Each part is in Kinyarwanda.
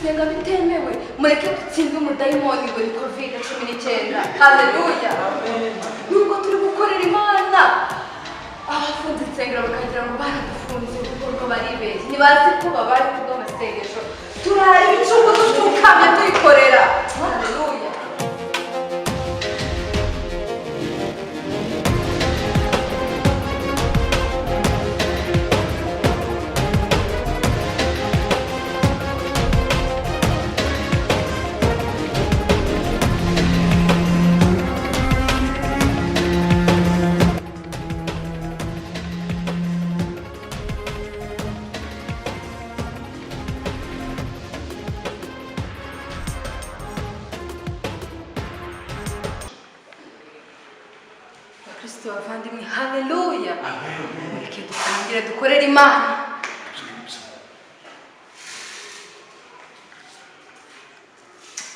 gusenga bitemewe, mureke dutsinde umudayimoni ngo ni COVID-19. Haleluya. Nubwo turi gukorera Imana, abafunze insengero bakagira ngo baradufunze kuko baribeshye, ntibazi ko babaye kubw'amasengesho. Turara ibicumu dupfukamye tuyikorera. Haleluya. Kristo bavandimwe, haleluya. Mureke dutangire dukorera Imana.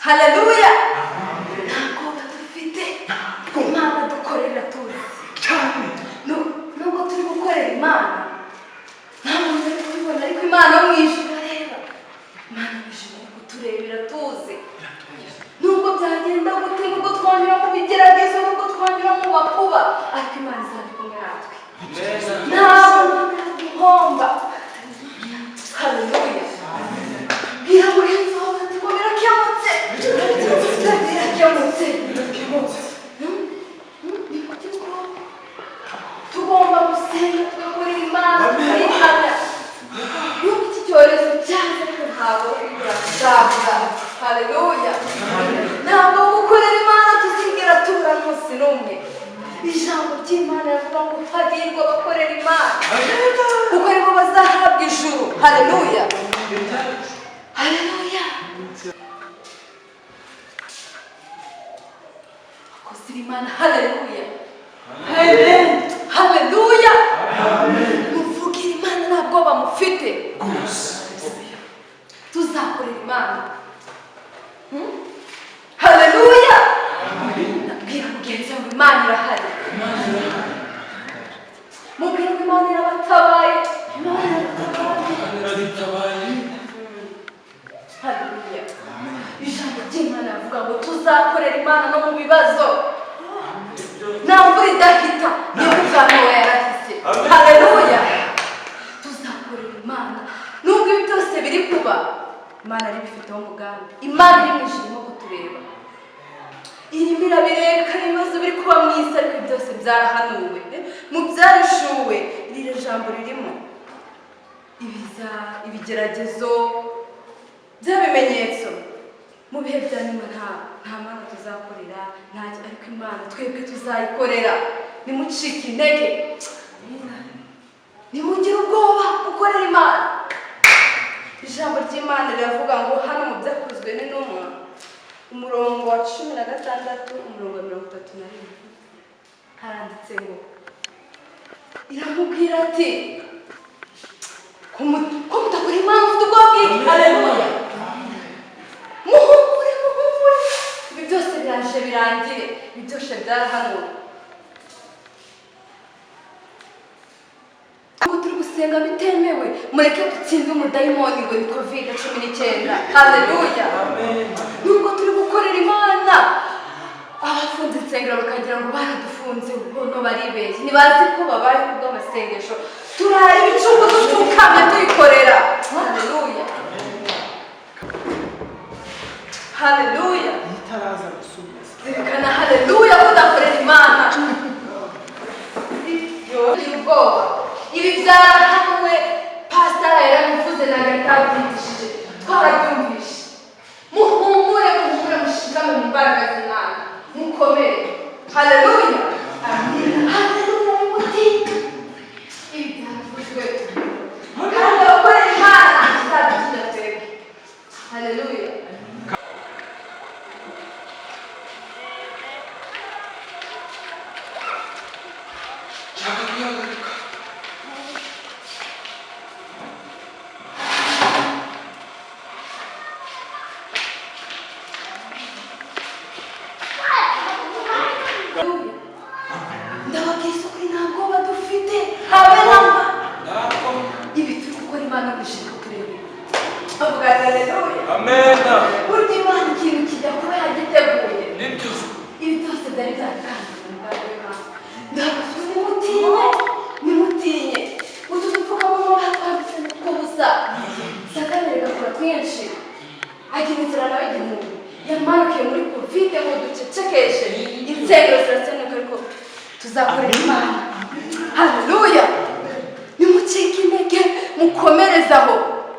Haleluya. Ntabwo dufite Imana dukorera tuzi cyane. Nubwo turi gukorera Imana, ntabwo turi kubibona, ariko Imana yo mu ijuru areba. Imana yo mu ijuru iri kuturebera tuzi. Nubwo byagenda gute, nubwo twanyura mu bigeragezo, nubwo twanyura mu makuba, ariko Imana izaba kumwe natwe. Ntabwo duhomba. Haleluya. Bwira mugenzi wawe ati ngo birakemutse. Birakemutse. Ni kuki tugomba gusenga tugakorera Imana tukayihamya. Nubwo iki cyorezo cyaje ariko ntabwo bizavuga. Haleluya. Ntabwo gukorera Imana tuzigera tubura n'umunsi n'umwe. Ijambo ry'Imana rivuga ngo hahirwa abakorera Imana kuko aribo bazahabwa ijuru. Haleluya. Haleluya. Abakozi b'Imana, haleluya. Amen. Haleluya. Muvugire Imana nta bwoba mufite. Tuzakorera Imana. Haleluya. Nabwira mugenzi wawe Imana irahari. Mubwira ngo Imana irabatabaye. Imana irabatabaye. Haleluya. Ijambo ry'Imana rivuga ngo tuzakorera Imana no mu bibazo. Nta mvura idahita, niyo Nowa yarahise. Haleluya. Tuzakorera Imana nubwo ibi byose biri kuba, Imana ari bifiteho umugambi. Imana iri mu ijuru irimo kutureba, irimo irabireka ibibazo biri kuba mu isi, ariko byose byarahanuwe, mu byarishuwe iri jambo ririmo ibiza, ibigeragezo by'abimenyetso. Mu bihe bya nyuma nta Mana tuzakorera, ariko Imana twebwe tuzayikorera. Nimucike intege, nimugire ubwoba gukorera Imana. Ijambo ry'Imana riravuga ngo hano mu byakozwe n'intumwa, umurongo wa 16, umurongo wa 31, haranditse ngo iramubwira ati ko mutakora Imana ufite ubwoba bwinshi. Haleluya. Muhumure. Ibi byose biraje birangire, ibi byose byarahanuwe. Turi gusenga bitemewe, mureke dutsinde umudayimoni ngo ni COVID-19. Haleluya. Nubwo turi gukorera Imana, abafunze insengero bakagira ngo baradufunze kuko baribeshye, ntibazi ko babaye kubw'amasengesho. Turara ibicumu dupfukamye tuyikorera. Haleluya. Haleluya. Zirikana haleluya kudakorera Imana. Ubwoba. Ibi byarahanuwe, pastor yarabivuze n'agatabwitishije. Twarabyumvishe. Muhumure, mushikame mu mbaraga z'Imana. Mukomere. Haleluya. Amen. Haleluya. Muti. Ibi byavuzwe. Kandi abakorera Imana azabikira twebwe. Haleluya. Haleluya. Amen. burya imana ikintu kijya kuba yagiteguye Nibyo. ibi byose byari byatanzwe ndabaswe nimutinye utu dupfukamunwa batwambitse tw'ubusa satani rigakora twinshi agira inzira nawe igihumbi yamanukiye muri covid ngo ducecekeshe insengero zirasenyuka ariko tuzakorera imana haleluya nimucike intege mukomerezaho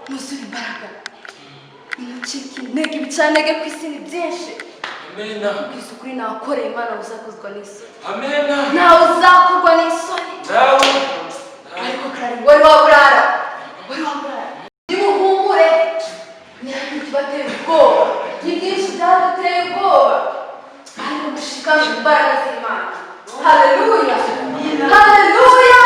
muzure imbaraga nimucike intege ibicanege ku isi ni byinshi Amen. ubwiza ukuri nakoreye imana uzakozwa n'isoni Amen. nawe uzakorwa n'isoni Nawe. ariko kandi wari waburara nimuhumure nyange tubateye ubwoba ni byinshi byaduteye ubwoba ariko mushikame imbaraga z'imana haleluya haleluya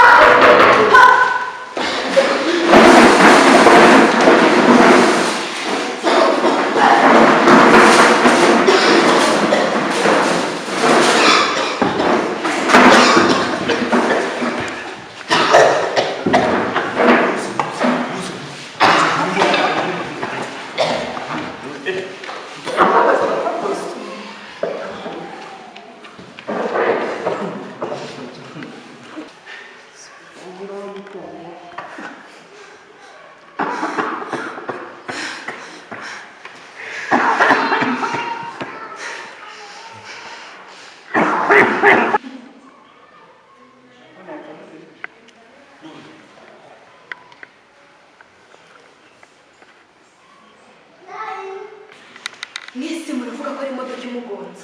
mwese muravuga ko ari imodoka imugonze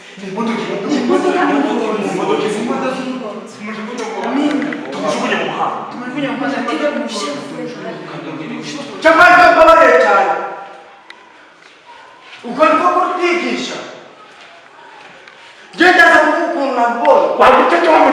cyangwa mbabarire cyane ubwo ni bwo kutwigisha genda za ukuntu nabonye wagute cyangwa